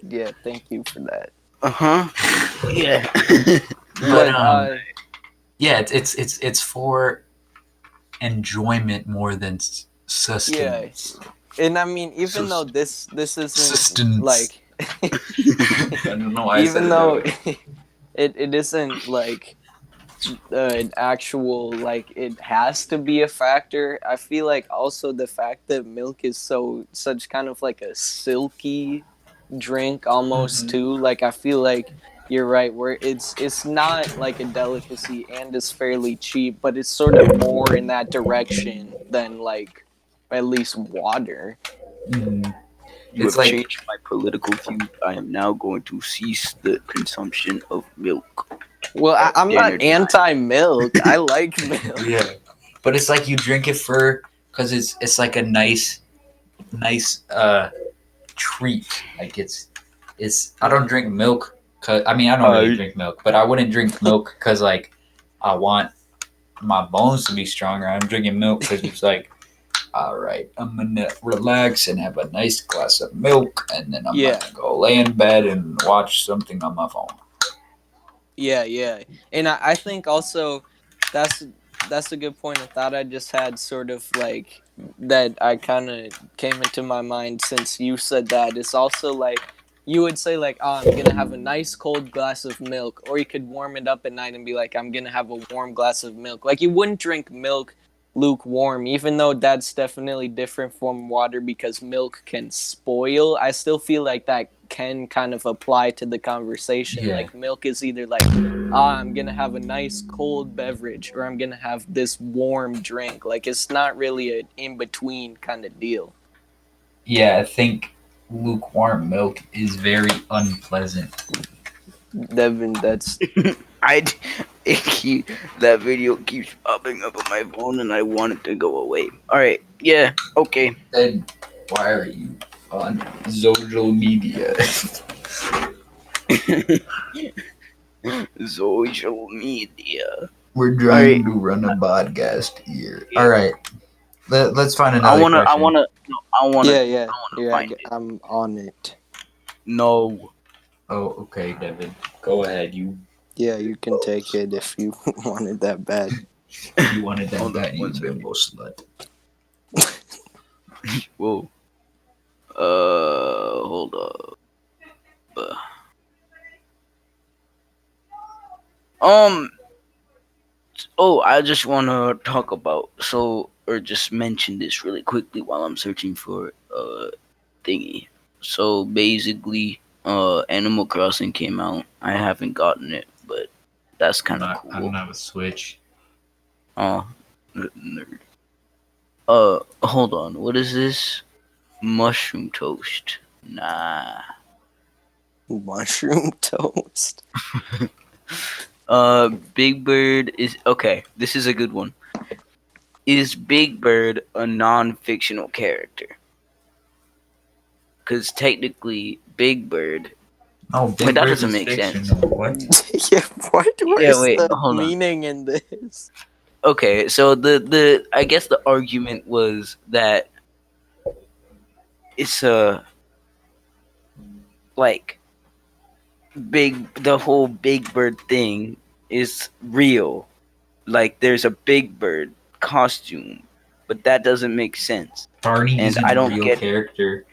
Yeah. Thank you for that. uh-huh. Yeah. But But yeah, it's for enjoyment more than yeah, sustenance. and I mean, even though this isn't Sustenance. like, I don't know why I said even it that though way. it isn't like actual like it has to be a factor. I feel like also the fact that milk is such kind of like a silky drink almost too. Like I feel like you're right where it's not like a delicacy and it's fairly cheap, but it's sort of more in that direction than like at least water. Mhm. You It's have like changed my political views. I am now going to cease the consumption of milk Well, at I'm not dinner time. anti-milk. I like milk. yeah, but it's like you drink it for because it's like a nice treat. Like it's I don't drink milk. Cause I mean I don't really I drink milk, but I wouldn't drink milk because like I want my bones to be stronger. I'm drinking milk because it's like, all right, I'm gonna relax and have a nice glass of milk, and then I'm Yeah. gonna go lay in bed and watch something on my phone. Yeah. And I think also that's that's a good point. A thought I just had sort of like that I kind of came into my mind since you said that. It's also like you would say like, "Oh, I'm going to have a nice cold glass of milk," or you could warm it up at night and be like, "I'm going to have a warm glass of milk." Like you wouldn't drink milk lukewarm, even though that's definitely different from water because milk can spoil. I still feel like that can kind of apply to the conversation. Yeah, Like milk is either like, ah, I'm gonna have a nice cold beverage or I'm gonna have this warm drink. Like it's not really an in between kind of deal. yeah. I think lukewarm milk is very unpleasant. Devin, that's I that video keeps popping up on my phone, and I want it to go away. All right, yeah, okay. Then why are you on social media? Social media. We're All right, trying to run a podcast here. All right, let's find I another wanna, I question. wanna, no, I wanna, yeah. I wanna Yeah, find it. I'm on it. No, Oh, okay, Devin. Go ahead. Yeah, you can take it if you wanted that bad. You wanted that hold on bad, you one second. bimbo slut. Whoa. Hold up. Um. Oh, I just want to talk about or just mention this really quickly while I'm searching for thingy. So basically, Animal Crossing came out. I haven't gotten it, but that's kind of I don't cool. have a Switch. Nerd. Hold on. What is this? Mushroom toast. Nah. Mushroom toast. Big Bird is okay. This is a good one. Is Big Bird a non-fictional character? Because technically, Big Bird. Oh, Wait, Big that Bird doesn't is make sense. fictional. What? Yeah, what? Yeah, Where's wait, the hold on. meaning in this? Okay, so the I guess the argument was that it's a like the whole Big Bird thing is real. Like there's a Big Bird costume, but that doesn't make sense. Barney And isn't I a don't real get character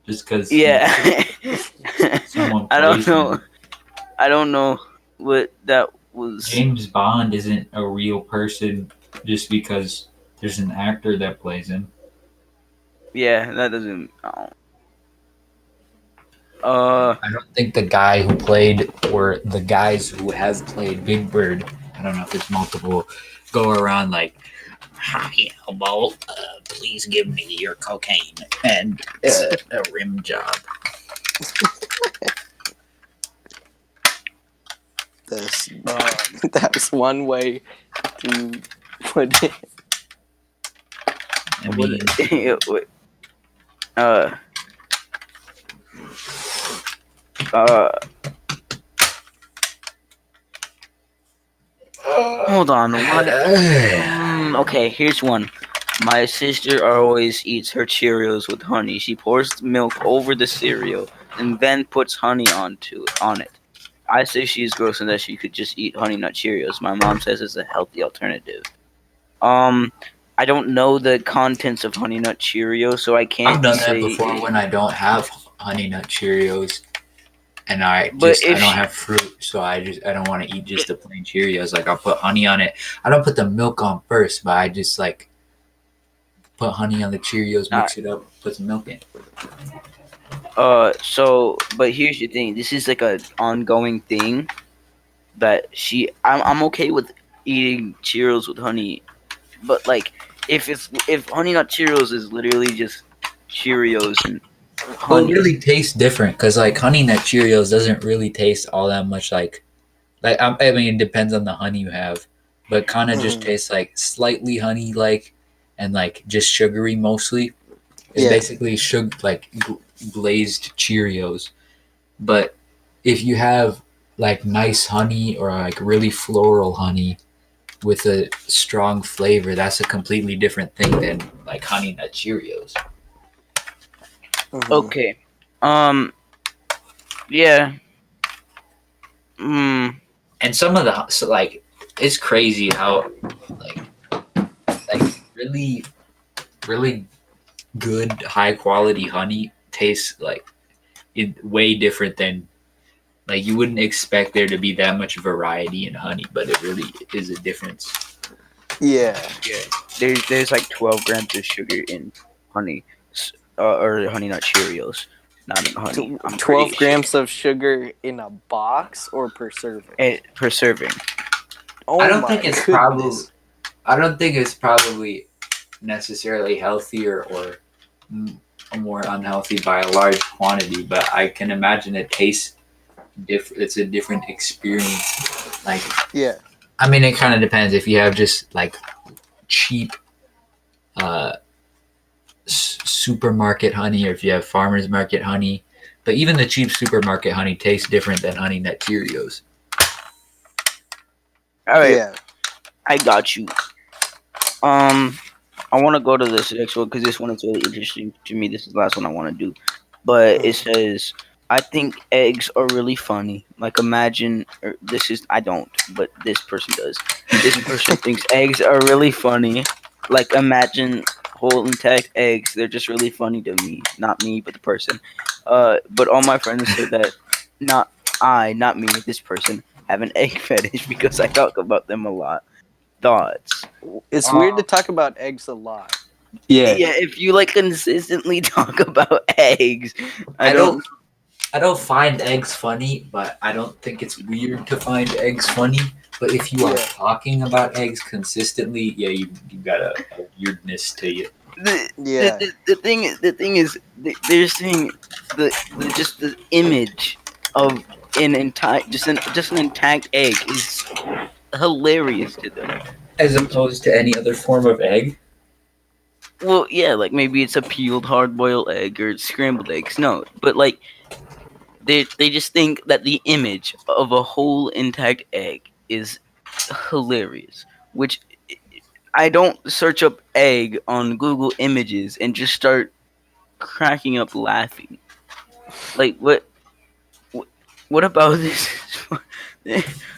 just because yeah. someone I don't plays know. him. I don't know what that was. James Bond isn't a real person just because there's an actor that plays him. Yeah, that doesn't. I don't think the guy who played or the guys who have played Big Bird, I don't know if it's multiple, go around like, hi, Elmo, please give me your cocaine and a rim job. That's that's one way to put it. I mean, uh, uh, hold on. What? Okay, here's one. My sister always eats her Cheerios with honey. She pours the milk over the cereal and then puts honey on it. I say she's gross and that she could just eat Honey Nut Cheerios. My mom says it's a healthy alternative. I don't know the contents of Honey Nut Cheerios, so I can't I've done that say. before when I don't have Honey Nut Cheerios. and I But don't have fruit, so I don't want to eat just the plain Cheerios. Like I'll put honey on it. I don't put the milk on first, but I just like put honey on the Cheerios, uh, mix it up, put some milk in. but here's the thing. This is like a ongoing thing that I'm okay with eating Cheerios with honey, but like if Honey Nut Cheerios is literally just Cheerios and Well, it honey. really tastes different because like Honey Nut Cheerios doesn't really taste all that much I mean, it depends on the honey you have, but kind of just Mhm. tastes like slightly honey like, and like just sugary mostly. It's Yeah. basically sugar like glazed Cheerios. But if you have like nice honey or like really floral honey with a strong flavor, that's a completely different thing than like Honey Nut Cheerios. Mhm. Okay. Yeah. Mm. And some of the like it's crazy how like really really good high quality honey tastes like way different than like you wouldn't expect there to be that much variety in honey, but it really is a difference. Yeah. Yeah. There's like 12 grams of sugar in honey, or Honey Nut Cheerios, not in honey. I'm pretty 12 sure. grams of sugar in a box or per serving? Per serving. Oh I don't my think it's probably goodness. I don't think it's probably necessarily healthier or more unhealthy by a large quantity, but I can imagine it tastes different. It's a different experience. Like, Yeah. I mean, it kind of depends if you have just like cheap uh, supermarket honey or if you have farmers market honey. But even the cheap supermarket honey tastes different than Honey Nut Cheerios. All right, Yeah. I got you. I want to go to this next one because this one is really interesting to me. This is the last one I want to do, but it Mhm. says, "I think eggs are really funny. Like imagine, or this is I don't, but this person does. This person thinks eggs are really funny. Like imagine whole intact eggs. They're just really funny to me. Not me, but the person. But all my friends say that. Not not me. This person have an egg fetish because I talk about them a lot. Thoughts." It's weird to talk about eggs a lot. Yeah, Yeah, if you like consistently talk about eggs, I I don't. don't find eggs funny, but I don't think it's weird to find eggs funny. But if you are Yeah. talking about eggs consistently, yeah, you got a weirdness to you. Yeah. The thing is they're saying just the image of an entire just an intact egg is hilarious to them. As opposed to any other form of egg. Well, yeah, like maybe it's a peeled hard boiled egg or scrambled eggs. No, but like they just think that the image of a whole intact egg is hilarious, which I don't search up egg on Google Images and just start cracking up laughing. Like what, what about this?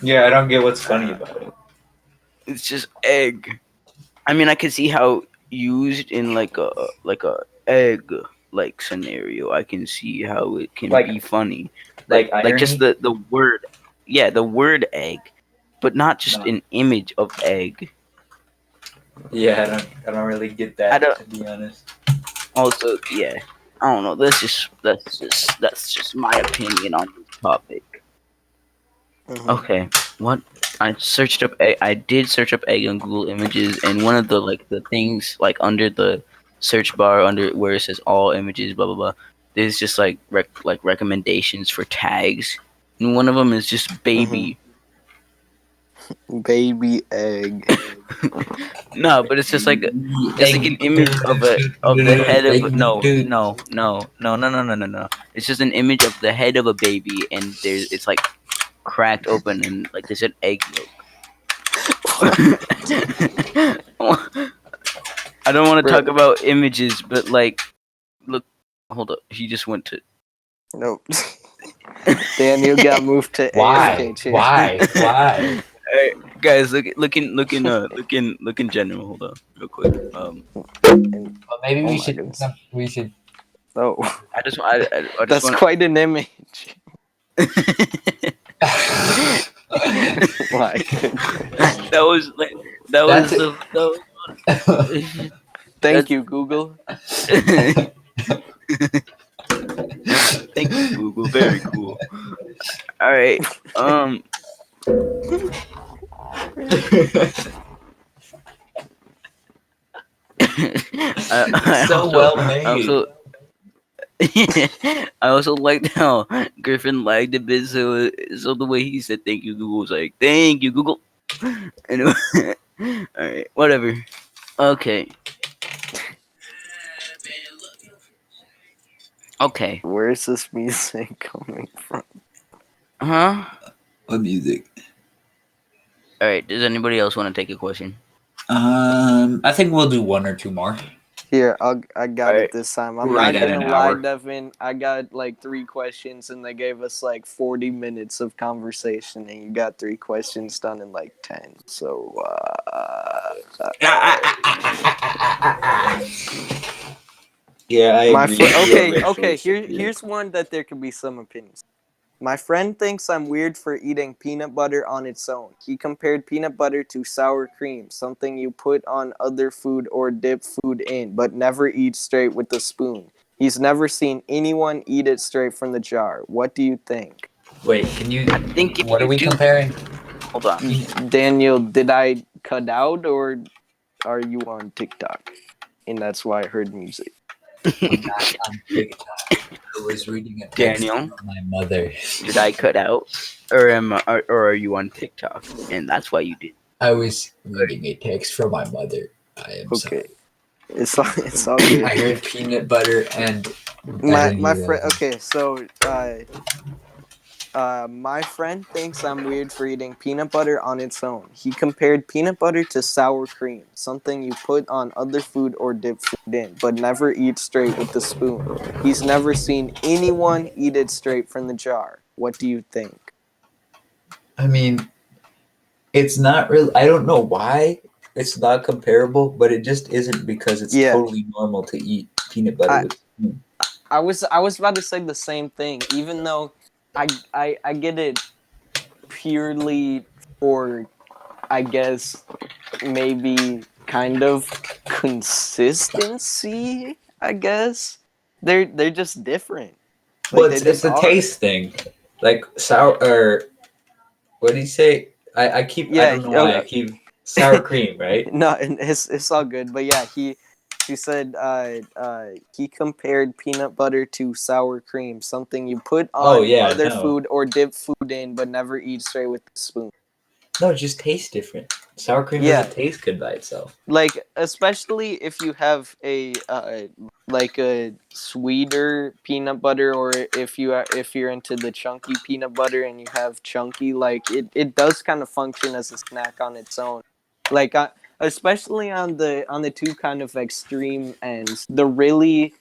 Yeah, I don't get what's funny about it. It's just egg. I mean, I can see how used in like a egg like scenario. I can see how it can be Like funny. like Like just irony. the word, yeah, the word egg, but not just No. an image of egg. Yeah, I don't really get I that don't. to be honest. Also, yeah, I don't know. That's just my opinion on this topic. Mhm. Okay, what I did search up egg on Google Images, and one of the like the things like under the search bar under where it says all images, blah blah blah. There's just like recommendations for tags, and one of them is just Mhm. baby. Baby egg. No, but it's like an Egg. image of the head of no. It's just an image of the head of a baby, and it's like cracked open, and like there's an egg yolk. I don't want to talk Bro. about images, but like, look, hold up. He just went to. Nope. Daniel got moved to Why? AFK chair. Why? Why? Hey, guys, look in general. Hold on, real quick. And, Well, maybe oh we my should goodness. we should Oh, I just that's want. quite an image. My goodness. That was like that That's was the Thank that's you, Google. thank you, Google. Very cool. All right. I So also well I made. also I also liked how Griffin lagged a bit, so the way he said thank you, Google was like thank you, Google. Anyway, all right, whatever. Okay, okay, Where's this music coming from? huh? What music? All right. Does anybody else want to take a question? I think we'll do one or two more. Here, I got All it right. this time. I'm Right not at gonna an lie, hour. Devin. I got like 3 questions, and they gave us like 40 minutes of conversation, and you got 3 questions done in like 10. So, Yeah, I my agree. friend. You are Okay. racially superior. Here's one that there could be some opinions. My friend thinks I'm weird for eating peanut butter on its own. He compared peanut butter to sour cream, something you put on other food or dip food in, but never eat straight with a spoon. He's never seen anyone eat it straight from the jar. What do you think? Wait, can you? I think if What are you we do, comparing? hold on. Daniel, did I cut out or are you on TikTok? And that's why I heard music. I'm not on TikTok. I was reading a text Daniel, from my mother. did I cut out, or are you on TikTok? And that's why you did. I was reading a text from my mother. I am Okay. sorry. It's all good. I heard peanut butter and I My didn't my hear the friend. other Okay, so my friend thinks I'm weird for eating peanut butter on its own. He compared peanut butter to sour cream, something you put on other food or dip food in, but never eat straight with the spoon. He's never seen anyone eat it straight from the jar. What do you think? I mean, it's not really. I don't know why it's not comparable, but it just isn't because it's Yeah, totally normal to eat peanut butter I with. I was about to say the same thing. Even though I get it purely for, I guess, maybe kind of consistency, I guess. They're just different. Well, Like they it's just a are. taste thing, like sour or what do you say? I Yeah, don't know why I keep sour cream, right? no, and it's all good. But yeah, he said he compared peanut butter to sour cream, something you put Oh on yeah, other no, food or dip food in, but never eat straight with the spoon. no, it just tastes different. Sour cream Yeah, doesn't taste good by itself. like especially if you have a like a sweeter peanut butter, or if you're into the chunky peanut butter and you have chunky, like it does kind of function as a snack on its own, like especially on the two kind of extreme ends. The really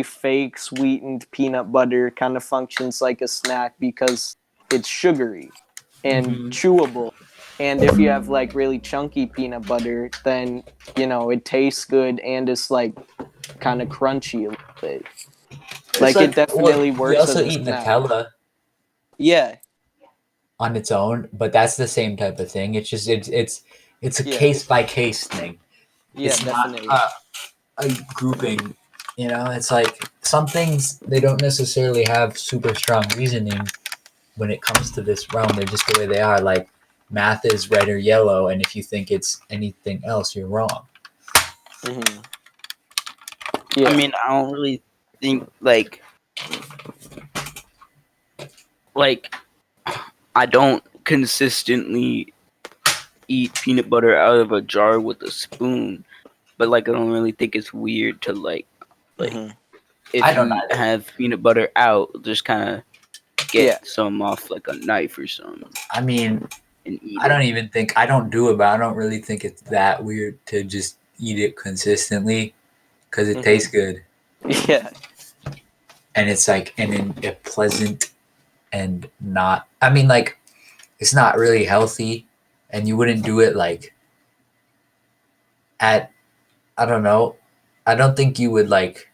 fake sweetened peanut butter kind of functions like a snack because it's sugary and Mm-hmm. chewable. And if you have like really chunky peanut butter, then it tastes good and it's like kind of crunchy a little bit. It's Like it like definitely we works also as a eat snack. Nutella Yeah, on its own, but that's the same type of thing. It's just it's a yeah, case by case thing. yeah, It's not definitely. a grouping. You know, it's like some things they don't necessarily have super strong reasoning when it comes to this realm. They're just the way they are. Like math is red or yellow, and if you think it's anything else, you're wrong. Hmm. I Yeah. mean, I don't really think like I don't consistently eat peanut butter out of a jar with a spoon, but like I don't really think it's weird to like Hmm. I if don't you either. have peanut butter out, just kind of Yeah. get some off like a knife or something I mean, and eat I don't it. even think I don't do it, but I don't really think it's that weird to just eat it consistently because it Hmm. tastes good Yeah. and it's like and in a pleasant and not. I mean, like it's not really healthy, and you wouldn't do it like at I don't know. I don't think you would like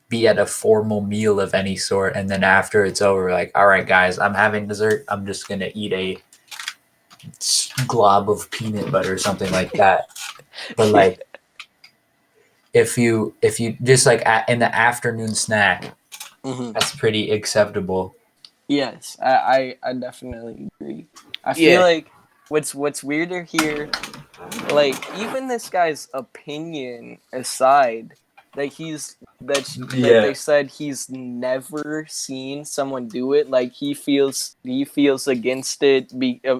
be at a formal meal of any sort, and then after it's over, like, all right, guys, I'm having dessert. I'm just gonna eat a glob of peanut butter or something like that. But like, if you just like in the afternoon snack, Mhm. that's pretty acceptable. Yes, I definitely agree. I feel Yeah. like what's weirder here, like even this guy's opinion aside, that they said he's never seen someone do it. Like he feels against it.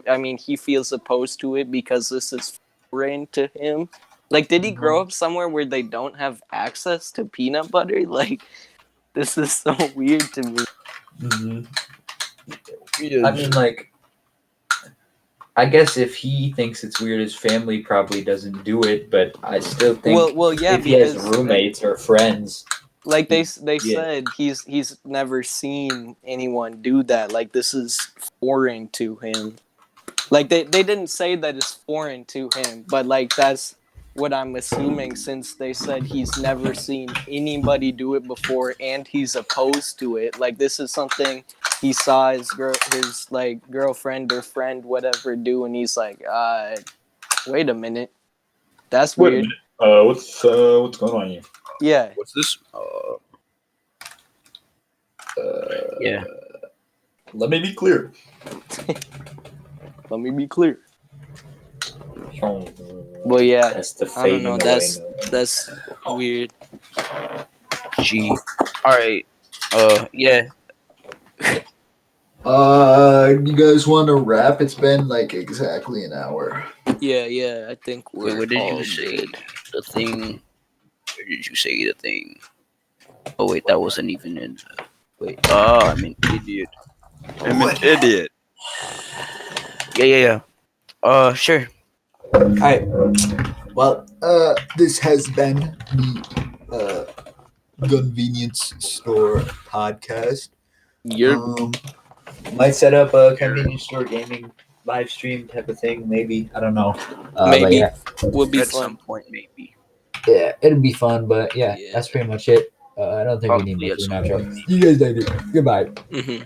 I mean, he feels opposed to it because this is foreign to him. Like, did he grow up somewhere where they don't have access to peanut butter? Like, this is so weird to me. I mean, like, I guess if he thinks it's weird, his family probably doesn't do it. But I still think Well, yeah, if he has because roommates or friends, like they Yeah. said he's never seen anyone do that. Like, this is foreign to him. Like, they didn't say that it's foreign to him, but like that's what I'm assuming, since they said he's never seen anybody do it before and he's opposed to it. Like, this is something he saw his like girlfriend or friend whatever do, and he's like, wait a minute, that's Wait a weird. minute. What's going on here? Yeah. What's this? Yeah. Let me be clear. Let me be clear. Well, yeah, that's the I don't fading know. away. That's weird. G. All right. Yeah. You guys want to wrap? It's been like exactly an hour. Yeah. I think Wait, we're what did all you say? good. The thing. Where did you say the thing? Oh wait, that wasn't even in. Wait. I'm an idiot. I'm an idiot. Yeah. Sure. Alright. Well, this has been the Convenience Store podcast. Might set up a convenience store gaming live stream type of thing, maybe. I don't know. But Maybe yeah, would be At fun. some point, maybe. it'd be fun. But yeah, Yeah. that's pretty much it. I don't think we need Probably much at of an some outro. point. You guys later. Goodbye. Mm-hmm.